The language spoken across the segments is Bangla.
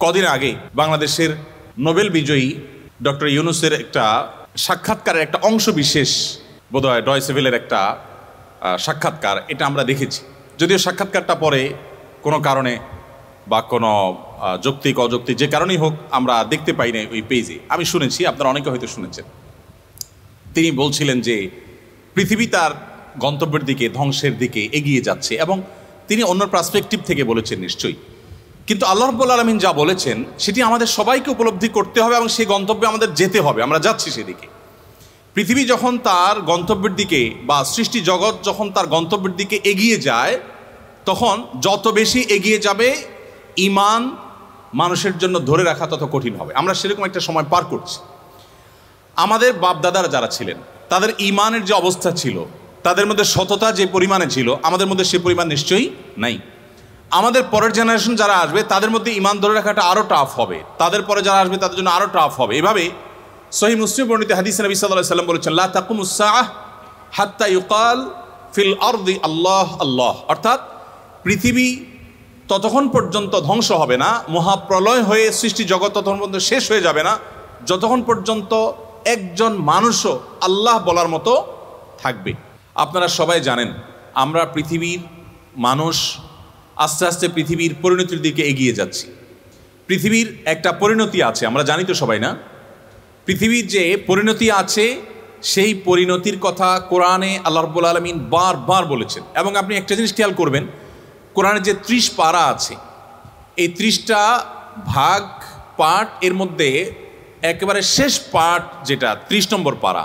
কদিন আগে বাংলাদেশের নোবেল বিজয়ী ডক্টর ইউনূসের একটা সাক্ষাৎকারের একটা অংশ বিশেষ বোধহয় ডয়েচে ভেলের একটা সাক্ষাৎকার, এটা আমরা দেখেছি। যদিও সাক্ষাৎকারটা পরে কোনো কারণে বা কোনো যৌক্তিক অযৌক্তিক যে কারণেই হোক আমরা দেখতে পাই না ওই পেজে। আমি শুনেছি, আপনারা অনেকে হয়তো শুনেছেন। তিনি বলছিলেন যে পৃথিবী তার গন্তব্যের দিকে, ধ্বংসের দিকে এগিয়ে যাচ্ছে, এবং তিনি অন্য পার্সপেক্টিভ থেকে বলেছেন নিশ্চয়ই। কিন্তু আল্লাহ রাব্বুল আলামিন যা বলেছেন সেটি আমাদের সবাইকে উপলব্ধি করতে হবে এবং সেই গন্তব্যে আমাদের যেতে হবে। আমরা যাচ্ছি সেদিকে। পৃথিবী যখন তার গন্তব্যের দিকে বা সৃষ্টি জগৎ যখন তার গন্তব্যের দিকে এগিয়ে যায়, তখন যত বেশি এগিয়ে যাবে ঈমান মানুষের জন্য ধরে রাখা তত কঠিন হবে। আমরা সেরকম একটা সময় পার করছি। আমাদের বাপদাদারা যারা ছিলেন তাদের ঈমানের যে অবস্থা ছিল, তাদের মধ্যে সততা যে পরিমাণে ছিল, আমাদের মধ্যে সে পরিমাণ নিশ্চয়ই নাই। আমাদের পরের জেনারেশন যারা আসবে তাদের মধ্যে ঈমান ধরে রাখাটা আরও টাফ হবে, তাদের পরে যারা আসবে তাদের জন্য আরও টাফ হবে। এভাবে সহিহ মুসলিম বর্ণিত হাদিসে নবী সাল্লাল্লাহু আলাইহি ওয়াসাল্লাম বলেছেন, লা তাকুমুস সাআহ হাত্তা ইউকাল ফিল আরদি আল্লাহ আল্লাহ। অর্থাৎ পৃথিবী ততক্ষণ পর্যন্ত ধ্বংস হবে না, মহাপ্রলয় হয়ে সৃষ্টি জগৎ ততক্ষণ পর্যন্ত শেষ হয়ে যাবে না, যতক্ষণ পর্যন্ত একজন মানুষও আল্লাহ বলার মতো থাকবে। আপনারা সবাই জানেন আমরা পৃথিবীর মানুষ আস্তে আস্তে পৃথিবীর পরিণতির দিকে এগিয়ে যাচ্ছি। পৃথিবীর একটা পরিণতি আছে, আমরা জানি তো সবাই না? পৃথিবীর যে পরিণতি আছে সেই পরিণতির কথা কোরআনে আল্লাহ রাব্বুল আলামিন বারবার বলেছেন। এবং আপনি একটা জিনিস খেয়াল করবেন, কোরআনের যে 30 পারা আছে, এই 30টা ভাগ পাঠ, এর মধ্যে একেবারে শেষ পাঠ যেটা 30 নম্বর পারা,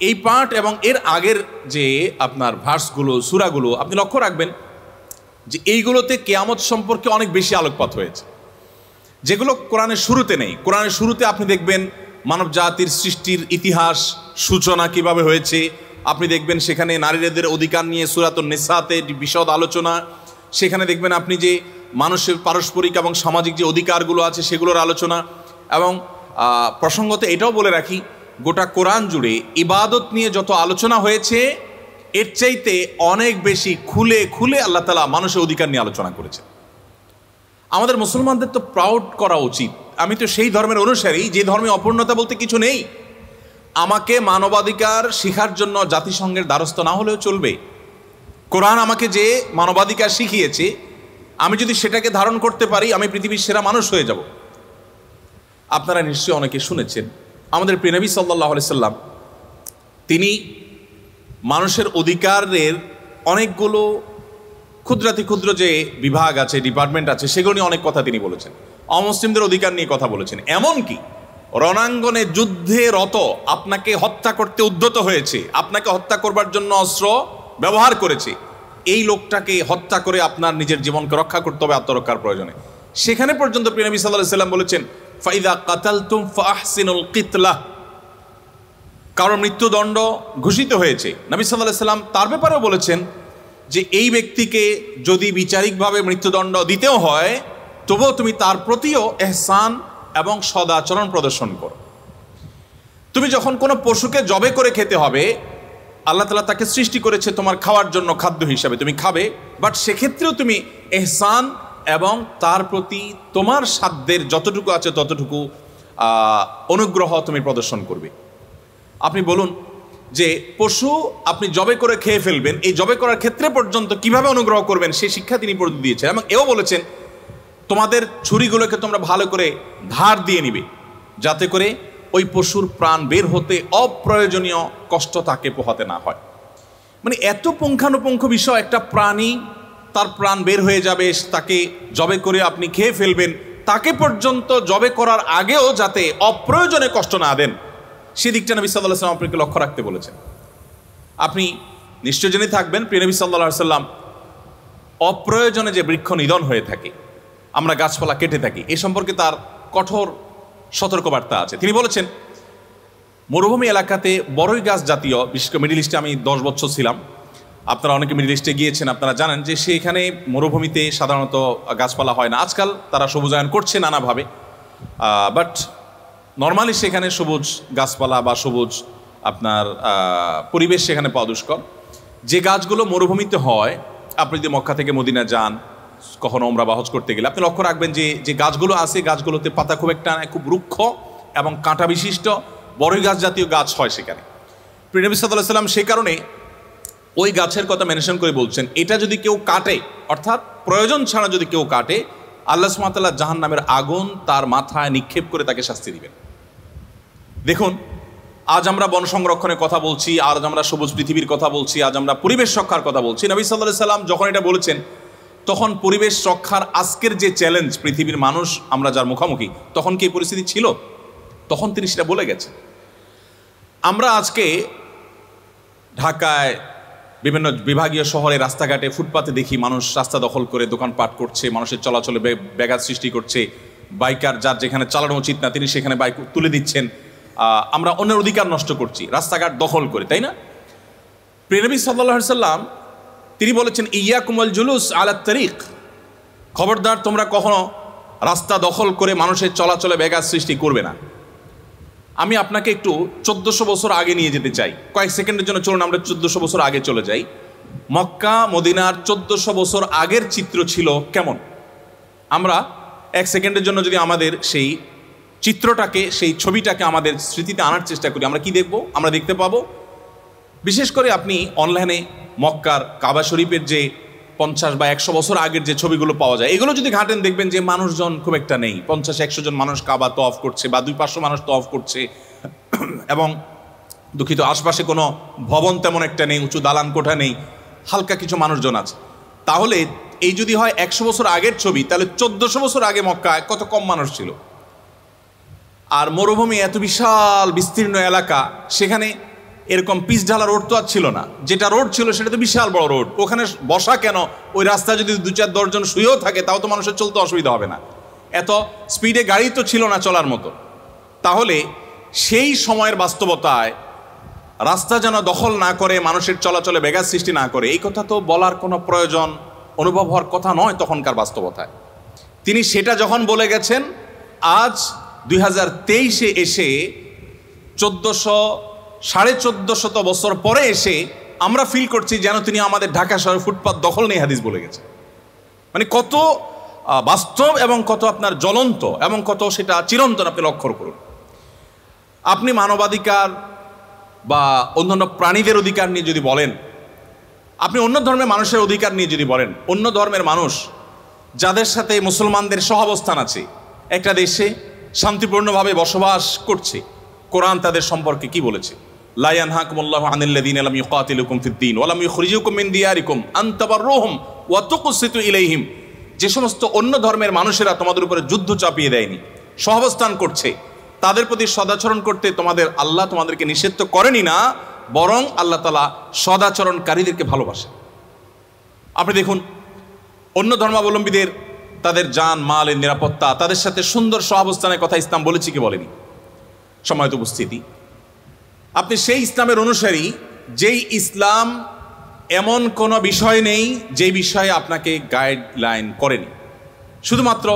এই পাঠ এবং এর আগের যে আপনার ভার্সগুলো, সূরাগুলো আপনি লক্ষ্য রাখবেন যে এইগুলোতে কিয়ামত সম্পর্কে অনেক বেশি আলোকপাত হয়েছে, যেগুলো কোরআনের শুরুতে নেই। কোরআনের শুরুতে আপনি দেখবেন মানব জাতির সৃষ্টির ইতিহাস, সূচনা কিভাবে হয়েছে। আপনি দেখবেন সেখানে নারীদের অধিকার নিয়ে সূরাতুন নিসাতে বিশদ আলোচনা। সেখানে দেখবেন আপনি যে মানুষের পারস্পরিক এবং সামাজিক যে অধিকারগুলো আছে সেগুলোর আলোচনা। এবং প্রসঙ্গত এটাও বলে রাখি, গোটা কোরআন জুড়ে ইবাদত নিয়ে যত আলোচনা হয়েছে এর চাইতে অনেক বেশি খুলে খুলে আল্লাহ তাআলা মানুষের অধিকার নিয়ে আলোচনা করেছেন। আমাদের মুসলমানদের তো প্রাউড করা উচিত, আমি তো সেই ধর্মের অনুসারী যে ধর্মে অপূর্ণতা বলতে কিছু নেই। আমাকে মানবাধিকার শিখার জন্য জাতিসংঘের দ্বারস্থ না হলেও চলবে। কোরআন আমাকে যে মানবাধিকার শিখিয়েছে, আমি যদি সেটাকে ধারণ করতে পারি আমি পৃথিবীর সেরা মানুষ হয়ে যাব। আপনারা নিশ্চয়ই অনেকে শুনেছেন আমাদের প্রিয় নবী সাল্লাল্লাহু আলাইহি সাল্লাম, তিনি মানুষের অধিকারের অনেকগুলো ক্ষুদ্রাতি ক্ষুদ্র যে বিভাগ আছে, ডিপার্টমেন্ট আছে, সেগুলো নিয়ে অনেক কথা তিনি বলেছেন। অমুসলিমদের অধিকার নিয়ে কথা বলেছেন। এমনকি রণাঙ্গনে যুদ্ধে রত আপনাকে হত্যা করতে উদ্যত হয়েছে, আপনাকে হত্যা করবার জন্য অস্ত্র ব্যবহার করেছে, এই লোকটাকে হত্যা করে আপনার নিজের জীবনকে রক্ষা করতে হবে আত্মরক্ষার প্রয়োজনে। সেখানে পর্যন্ত প্রিয় নবী সাল্লাল্লাহু আলাইহি সাল্লাম বলেছেন, ফাইদা কাতালতুম ফাহসিনুল কিতলা। কারণ মৃত্যুদণ্ড ঘোষিত হয়েছে, নবী সাল্লাল্লাহু আলাইহি সাল্লাম তার ব্যাপারেও বলেছেন যে এই ব্যক্তিকে যদি বিচারিকভাবে মৃত্যুদণ্ড দিতেও হয় তবুও তুমি তার প্রতিও ইহসান এবং সদাচরণ প্রদর্শন করো। তুমি যখন কোনো পশুকে জবে করে খেতে হবে, আল্লাহ তাআলা তাকে সৃষ্টি করেছে তোমার খাওয়ার জন্য খাদ্য হিসাবে, তুমি খাবে, বাট সেক্ষেত্রেও তুমি ইহসান এবং তার প্রতি তোমার সাধ্যের যতটুকু আছে ততটুকু অনুগ্রহ তুমি প্রদর্শন করবে। আপনি বলুন যে পশু আপনি জবে করে খেয়ে ফেলবেন, এই জবে করার ক্ষেত্রে পর্যন্ত কিভাবে অনুগ্রহ করবেন সেই শিক্ষা তিনি দিয়েছেন। এবং এও বলেছেন তোমাদের ছুরিগুলোকে তোমরা ভালো করে ধার দিয়ে নিবে, যাতে করে ওই পশুর প্রাণ বের হতে অপ্রয়োজনীয় কষ্ট তাকে পোহাতে না হয়। মানে এত পুঙ্খানুপুঙ্খ বিষয়, একটা প্রাণী তার প্রাণ বের হয়ে যাবে, তাকে জবে করে আপনি খেয়ে ফেলবেন, তাকে পর্যন্ত জবে করার আগেও যাতে অপ্রয়োজনে কষ্ট না দেন সেদিকটা নবী সাল্লাল্লাহু আলাইহি সাল্লাম আপনাকে লক্ষ্য রাখতে বলেছেন। আপনি নিশ্চয় জেনে থাকবেন প্রিয় নবী সাল্লাল্লাহু আলাইহি সাল্লাম অপ্রয়োজনে যে বৃক্ষ নিধন হয়ে থাকে, আমরা গাছপালা কেটে থাকি, এ সম্পর্কে তার কঠোর সতর্কবার্তা আছে। তিনি বলেছেন মরুভূমি এলাকাতে বড়ই গাছ জাতীয়, বিশেষ করে মিডল ইস্টে আমি 10 বছর ছিলাম, আপনারা অনেকে মিডল ইস্টে গিয়েছেন, আপনারা জানেন যে সেখানে মরুভূমিতে সাধারণত গাছপালা হয় না। আজকাল তারা সবুজায়ন করছে নানাভাবে, বাট নর্মালি সেখানে সবুজ গাছপালা বা সবুজ আপনার পরিবেশ সেখানে পাওয়া দুষ্কর। যে গাছগুলো মরুভূমিতে হয়, আপনি যদি মক্কা থেকে মদিনা যান, কখনো ওমরা বা হজ করতে গেলে আপনি লক্ষ্য রাখবেন যে যে গাছগুলো আছে গাছগুলোতে পাতা খুব একটা খুব রুক্ষ এবং কাঁটা বিশিষ্ট বড়ই গাছ জাতীয় গাছ হয় সেখানে। প্রিয় নবী সাল্লাল্লাহু আলাইহি ওয়াসাল্লাম সেই কারণে ওই গাছের কথা মেনশন করে বলছেন, এটা যদি কেউ কাটে, অর্থাৎ প্রয়োজন ছাড়া যদি কেউ কাটে, আল্লাহ সুবহানাহু ওয়া তাআলা জাহান্নামের আগুন তার মাথায় নিক্ষেপ করে তাকে শাস্তি দিবেন। দেখুন, আজ আমরা বন সংরক্ষণের কথা বলছি, আজ আমরা সবুজ পৃথিবীর কথা বলছি, আজ আমরা পরিবেশ রক্ষার কথা বলছি। নবী সাল্লাল্লাহু আলাইহি ওয়াসাল্লাম যখন এটা বলেছেন, তখন পরিবেশ রক্ষার আজকের যে চ্যালেঞ্জ পৃথিবীর মানুষ আমরা যার মুখোমুখি, তখন কি এই পরিস্থিতি ছিল? তখন তিনি সেটা বলে গেছেন। আমরা আজকে ঢাকায় বিভিন্ন বিভাগীয় শহরে রাস্তাঘাটে ফুটপাতে দেখি মানুষ রাস্তা দখল করে দোকানপাট করছে, মানুষের চলাচলে ব্যাঘাত সৃষ্টি করছে, বাইকার যার যেখানে চালানো উচিত না তিনি সেখানে বাইক তুলে দিচ্ছেন। আমরা অন্যের অধিকার নষ্ট করছি রাস্তাঘাট দখল করে, তাই না? প্রিয় নবী সাল্লাল্লাহু আলাইহি ওয়াসাল্লাম তিনি বলেছেন, ইয়াকুম আল জুলুস আলা তারিক, খবরদার তোমরা কখনো রাস্তা দখল করে মানুষের চলাচলে ব্যাঘাত সৃষ্টি করবে না। আমি আপনাকে একটু 1400 বছর আগে নিয়ে যেতে চাই, কয়েক সেকেন্ডের জন্য চলুন আমরা 1400 বছর আগে চলে যাই। মক্কা মদিনার 1400 বছর আগের চিত্র ছিল কেমন? আমরা এক সেকেন্ডের জন্য যদি আমাদের সেই চিত্রটাকে, সেই ছবিটাকে আমাদের স্মৃতিতে আনার চেষ্টা করি, আমরা কি দেখব? আমরা দেখতে পাবো, বিশেষ করে আপনি অনলাইনে মক্কার কাবা শরীফের যে 50 বা 100 বছর আগের যে ছবিগুলো পাওয়া যায়, এগুলো যদি ঘাটেন দেখবেন যে মানুষজন খুব একটা নেই। 50-100 জন মানুষ কাবা তওয়াফ করছে বা 200-500 মানুষ তওয়াফ করছে, এবং দুঃখিত আশপাশে কোনো ভবন তেমন একটা নেই, উঁচু দালান কোঠা নেই, হালকা কিছু মানুষজন আছে। তাহলে এই যদি হয় 100 বছর আগের ছবি, তাহলে 1400 বছর আগে মক্কায় কত কম মানুষ ছিল। আর মরুভূমি এত বিশাল বিস্তীর্ণ এলাকা, সেখানে এরকম পিচ ঢালা রোড তো আর ছিল না। যেটা রোড ছিল সেটা তো বিশাল বড় রোড, ওখানে বসা কেন? ওই রাস্তায় যদি 2-4-10 জন শুয়েও থাকে তাও তো মানুষের চলতে অসুবিধা হবে না। এত স্পিডে গাড়ি তো ছিল না চলার মতো। তাহলে সেই সময়ের বাস্তবতায় রাস্তা যেন দখল না করে, মানুষের চলাচলে ব্যাঘাত সৃষ্টি না করে, এই কথা তো বলার কোনো প্রয়োজন অনুভব হওয়ার কথা নয় তখনকার বাস্তবতায়। তিনি সেটা যখন বলে গেছেন, আজ 2023-এ এসে 1400-1450 বছর পরে এসে আমরা ফিল করছি যেন তিনি আমাদের ঢাকা শহরের ফুটপাত দখল নিয়ে হাদিস বলে গেছে। মানে কত বাস্তব এবং কত আপনার জ্বলন্ত এবং কত সেটা চিরন্তন আপনি লক্ষ্য করুন। আপনি মানবাধিকার বা অন্যান্য প্রাণীদের অধিকার নিয়ে যদি বলেন, আপনি অন্য ধর্মের মানুষের অধিকার নিয়ে যদি বলেন, অন্য ধর্মের মানুষ যাদের সাথে মুসলমানদের সহাবস্থান আছে, একটা দেশে শান্তিপূর্ণভাবে বসবাস করছে, কোরআন তাদের সম্পর্কে কি বলেছে? লা ইয়ানহাকুমুল্লাহু আনিল্লাযীনা লাম ইউকাতিলুকুম ফিদ-দীন ওয়া লাম ইখরিজুকুম মিন দিয়ারিকুম আন তাবাররুহুম ওয়া তুকসিতু ইলাইহিম। যে সমস্ত অন্য ধর্মের মানুষেরা তোমাদের উপরে যুদ্ধ চাপিয়ে দেয়নি, সহাবস্থান করছে, তাদের প্রতি সদাচরণ করতে তোমাদের আল্লাহ তোমাদেরকে নিষেধ করেনি না, বরং আল্লাহ তাআলা সদাচরণকারীদেরকে ভালোবাসে। আপনি দেখুন, অন্য ধর্মাবলম্বীদের তাদের জান মালের নিরাপত্তা, তাদের সাথে সুন্দর সহাবস্থানের কথা ইসলাম বলেছে কি বলেনি? সম্মানিত উপস্থিতি, আপনি সেই ইসলামের অনুসারী, যেই ইসলাম এমন কোনো বিষয় নেই যেই বিষয়ে আপনাকে গাইডলাইন করেনি, শুধুমাত্র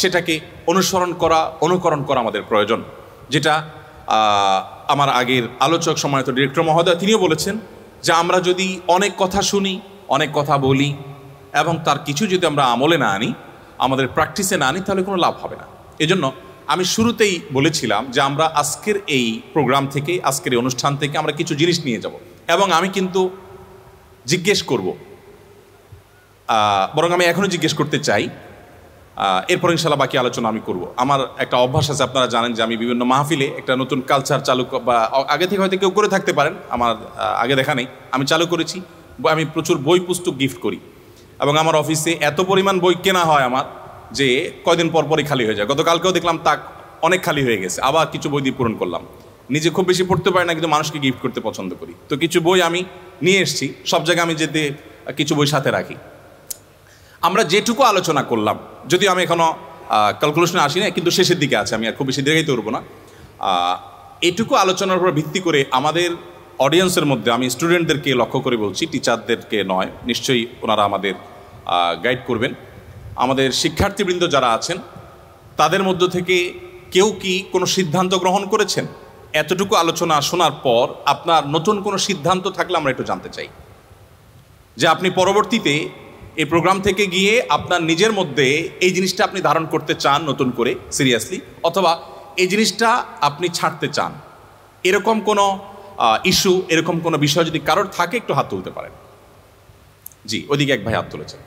সেটাকে অনুসরণ করা, অনুকরণ করা আমাদের প্রয়োজন। যেটা আমার আগের আলোচক সম্মানিত ডিরেক্টর মহোদয় তিনিও বলেছেন যে আমরা যদি অনেক কথা শুনি, অনেক কথা বলি এবং তার কিছু যদি আমরা আমলে না আনি, আমাদের প্র্যাকটিসে না আনি, তাহলে কোনো লাভ হবে না। এজন্য আমি শুরুতেই বলেছিলাম যে আমরা আজকের এই প্রোগ্রাম থেকে, আজকের এই অনুষ্ঠান থেকে আমরা কিছু জিনিস নিয়ে যাব, এবং আমি কিন্তু জিজ্ঞেস করব, বরং আমি এখনও জিজ্ঞেস করতে চাই, এরপর ইনশাল্লাহ বাকি আলোচনা আমি করব। আমার একটা অভ্যাস আছে, আপনারা জানেন যে আমি বিভিন্ন মাহফিলে একটা নতুন কালচার চালু, বা আগে থেকে হয়তো কেউ করে থাকতে পারেন, আমার আগে দেখা নেই, আমি চালু করেছি। আমি প্রচুর বই পুস্তক গিফট করি, এবং আমার অফিসে এত পরিমাণ বই কেনা হয় আমার, যে কয়দিন পর পরই খালি হয়ে যায়। গতকালকেও দেখলাম তাক অনেক খালি হয়ে গেছে, আবার কিছু বই দিয়ে পূরণ করলাম। নিজে খুব বেশি পড়তে পারি না, কিন্তু মানুষকে গিফট করতে পছন্দ করি, তো কিছু বই আমি নিয়ে এসেছি। সব জায়গায় আমি যেতে কিছু বই সাথে রাখি। আমরা যেটুকু আলোচনা করলাম, যদিও আমি এখনও ক্যালকুলেশনে আসি না, কিন্তু শেষের দিকে আছে, আমি আর খুব বেশি দীর্ঘায়িত করবো না। এটুকু আলোচনার উপর ভিত্তি করে আমাদের অডিয়েন্সের মধ্যে, আমি স্টুডেন্টদেরকে লক্ষ্য করে বলছি, টিচারদেরকে নয়, নিশ্চয়ই ওনারা আমাদের গাইড করবেন। আমাদের শিক্ষার্থীবৃন্দ যারা আছেন তাদের মধ্য থেকে কেউ কি কোনো সিদ্ধান্ত গ্রহণ করেছেন? এতটুকু আলোচনা শোনার পর আপনার নতুন কোনো সিদ্ধান্ত থাকলে আমরা একটু জানতে চাই, যে আপনি পরবর্তীতে এই প্রোগ্রাম থেকে গিয়ে আপনার নিজের মধ্যে এই জিনিসটা আপনি ধারণ করতে চান নতুন করে সিরিয়াসলি, অথবা এই জিনিসটা আপনি ছাড়তে চান, এরকম কোনো ইস্যু, এরকম কোনো বিষয় যদি কারোর থাকে একটু হাত তুলতে পারেন। জি, ওদিকে এক ভাই হাত তুলেছেন।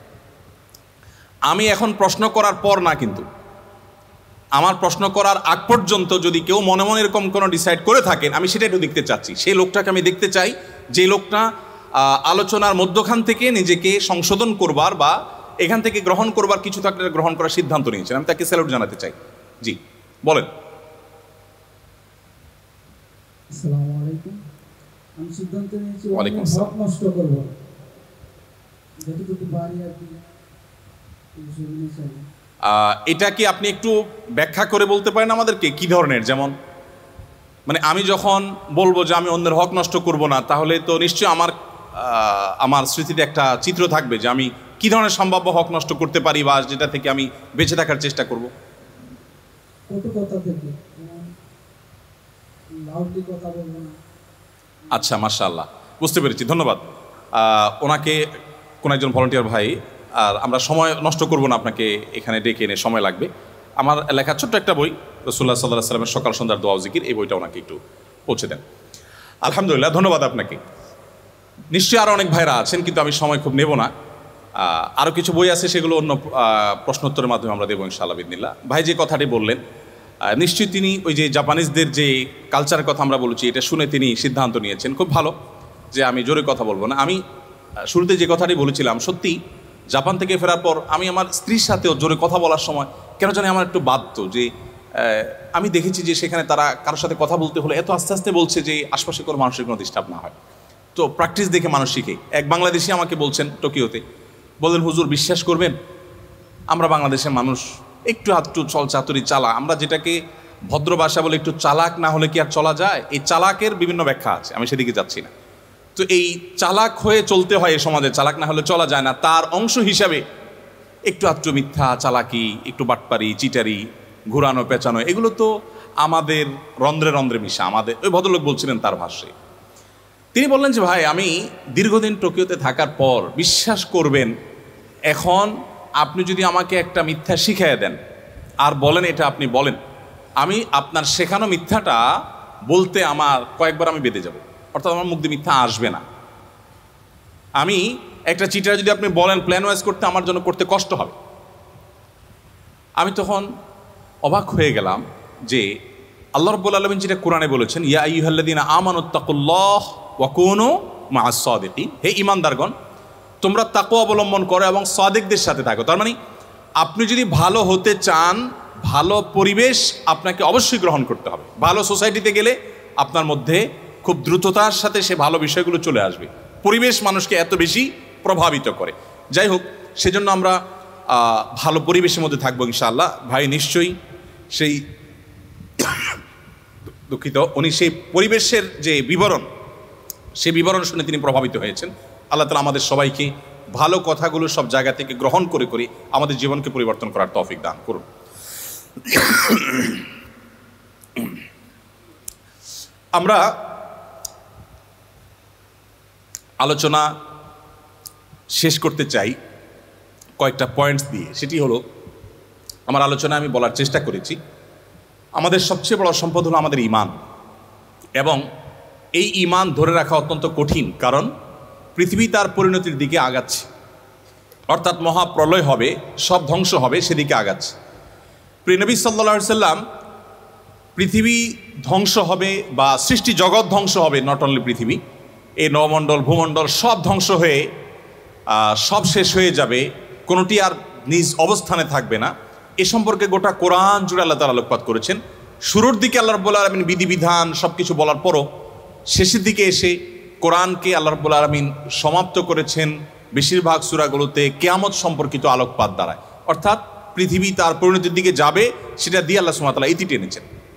আমি এখন প্রশ্ন করার পর না, কিন্তু আমার প্রশ্ন করার আগ পর্যন্ত যদি কেউ মনে মনে এরকম কোনো ডিসাইড করে থাকেন, আমি সেটা একটু দেখতে চাচ্ছি। সেই লোকটাকে আমি দেখতে চাই যে লোকটা আলোচনার মধ্যখান থেকে নিজেকে সংশোধন করবার বা এখান থেকে গ্রহণ করবার কিছু থাকলে গ্রহণ করার সিদ্ধান্ত নিয়েছেন। আমি তাকে স্যালুট জানাতে চাই। জি বলেন। আসসালামু আলাইকুম। আমি সিদ্ধান্ত নিয়েছি ওয়ালাইকুম হক আসসালাম। নষ্ট করব না। যতটুকু পারি আর কি এটা কি আপনি একটু ব্যাখ্যা করে বলতে পারেন আমাদেরকে কি ধরনের? যেমন মানে আমি যখন বলবো যে আমি অন্যের হক নষ্ট করব না, তাহলে তো নিশ্চয়ই আমার স্মৃতিতে একটা চিত্র থাকবে যে আমি কি ধরনের সম্ভাব্য হক নষ্ট করতে পারি বা যেটা থেকে আমি বেঁচে থাকার চেষ্টা করব। কত কথা থেকে লাউডলি কথা বলবো না। আচ্ছা, মাশাআল্লাহ, বুঝতে পেরেছি, ধন্যবাদ। ওনাকে কোন একজন ভলান্টিয়ার ভাই, আর আমরা সময় নষ্ট করব না, আপনাকে এখানে ডেকে এনে সময় লাগবে। আমার লেখা ছোট্ট একটা বই, রাসূলুল্লাহ সাল্লাল্লাহু আলাইহি ওয়াসাল্লামের সকাল সন্ধ্যার দোয়া ও জিকির, এই বইটা ওনাকে একটু পৌঁছে দেন। আলহামদুলিল্লাহ, ধন্যবাদ আপনাকে। নিশ্চয়ই আরও অনেক ভাইরা আছেন, কিন্তু আমি সময় খুব নেব না। আরও কিছু বই আছে, সেগুলো অন্য প্রশ্নোত্তরের মাধ্যমে আমরা দেবো ইনশাআল্লাহ বিদিনিল্লাহ। ভাই যে কথাটি বললেন, নিশ্চয়ই তিনি ওই যে জাপানিজদের যে কালচারের কথা আমরা বলেছি, এটা শুনে তিনি সিদ্ধান্ত নিয়েছেন। খুব ভালো যে আমি জোরে কথা বলবো না। আমি শুরুতে যে কথাটি বলেছিলাম, সত্যি জাপান থেকে ফেরার পর আমি আমার স্ত্রীর সাথেও জোরে কথা বলার সময় কেন জানি আমার একটু বাধ্য, যে আমি দেখেছি যে সেখানে তারা কারোর সাথে কথা বলতে হলে এত আস্তে আস্তে বলছে যে আশপাশে কোনো মানুষের কোনো ডিস্টার্ব না হয়। তো প্র্যাকটিস দেখে মানুষ শিখে। এক বাংলাদেশি আমাকে বলছেন টোকিওতে, বললেন হুজুর বিশ্বাস করবেন, আমরা বাংলাদেশের মানুষ একটু হাতটু চল চাতুরি চালা, আমরা যেটাকে ভদ্র ভাষা বলে একটু চালাক না হলে কি আর চলা যায়? এই চালাকের বিভিন্ন ব্যাখ্যা আছে, আমি সেদিকে যাচ্ছি না। তো এই চালাক হয়ে চলতে হয় এই সমাজে, চালাক না হলে চলা যায় না। তার অংশ হিসাবে একটু আধটু মিথ্যা, চালাকি, একটু বাটপারি, চিটারি, ঘুরানো পেঁচানো, এগুলো তো আমাদের রন্ধ্রে রন্ধ্রে মিশা। আমাদের ওই ভদ্রলোক বলছিলেন তার ভাষ্যে। তিনি বললেন যে ভাই, আমি দীর্ঘদিন টোকিওতে থাকার পর বিশ্বাস করবেন, এখন আপনি যদি আমাকে একটা মিথ্যা শিখিয়ে দেন আর বলেন এটা আপনি বলেন, আমি আপনার শেখানো মিথ্যাটা বলতে আমার কয়েকবার আমি বেঁধে যাব, অর্থাৎ আমার মুখ দিয়ে মিথ্যা আসবে না। আমি একটা চিটার যদি আপনি বলেন প্ল্যান ওয়াইজ করতে, আমার জন্য করতে কষ্ট হবে। আমি তখন অবাক হয়ে গেলাম যে আল্লাহ রাব্বুল আলামিন যেটা কোরআনে বলেছেন, ইয়া আইয়ুহাল্লাযীনা আমানুত্তাকুল্লাহ ওয়া কুনু মা'আস সাদিকিন, হে ঈমানদারগণ তোমরা তাকওয়া অবলম্বন করো এবং সাদিকদের সাথে থাকো। তার মানে আপনি যদি ভালো হতে চান, ভালো পরিবেশ আপনাকে অবশ্যই গ্রহণ করতে হবে। ভালো সোসাইটিতে গেলে আপনার মধ্যে খুব দ্রুততার সাথে সে ভালো বিষয়গুলো চলে আসবে। পরিবেশ মানুষকে এত বেশি প্রভাবিত করে। যাই হোক, সেজন্য আমরা ভালো পরিবেশের মধ্যে থাকবো ইনশাআল্লাহ। ভাই নিশ্চয়ই সেই দুঃখিত, উনি সেই পরিবেশের যে বিবরণ, সেই বিবরণ শুনে তিনি প্রভাবিত হয়েছেন। আল্লাহ তাআলা আমাদের সবাইকে ভালো কথাগুলো সব জায়গা থেকে গ্রহণ করে করে আমাদের জীবনকে পরিবর্তন করার তৌফিক দান করুন। আমরা আলোচনা শেষ করতে চাই কয়েকটা পয়েন্টস দিয়ে। সেটি হলো, আমার আলোচনায় আমি বলার চেষ্টা করেছি আমাদের সবচেয়ে বড় সম্পদ হলো আমাদের ঈমান, এবং এই ঈমান ধরে রাখা অত্যন্ত কঠিন, কারণ পৃথিবী তার পরিণতির দিকে আগাচ্ছে, অর্থাৎ মহাপ্রলয় হবে, সব ধ্বংস হবে, সেদিকে আগাচ্ছে। প্রিয় নবী সাল্লাল্লাহু আলাইহি সাল্লাম, পৃথিবী ধ্বংস হবে বা সৃষ্টি জগৎ ধ্বংস হবে, নট অনলি পৃথিবী, এই নবমণ্ডল ভূমণ্ডল সব ধ্বংস হয়ে সব শেষ হয়ে যাবে, কোনোটি আর নিজ অবস্থানে থাকবে না, এ সম্পর্কে গোটা কোরআন জুড়ে আল্লাহ তাআলা আলোকপাত করেছেন। শুরুর দিকে আল্লাহ রাব্বুল আলামিন বিধিবিধান সব কিছু বলার পরও শেষের দিকে এসে কোরআনকে আল্লাহ রাব্বুল আলামিন সমাপ্ত করেছেন বেশিরভাগ সূরাগুলোতে কিয়ামত সম্পর্কিত আলোকপাত দ্বারায়, অর্থাৎ পৃথিবী তার পরিণতির দিকে যাবে, সেটা দিয়ে আল্লাহ সুবহানাহু ওয়া তাআলা ইতি টেনেছেন।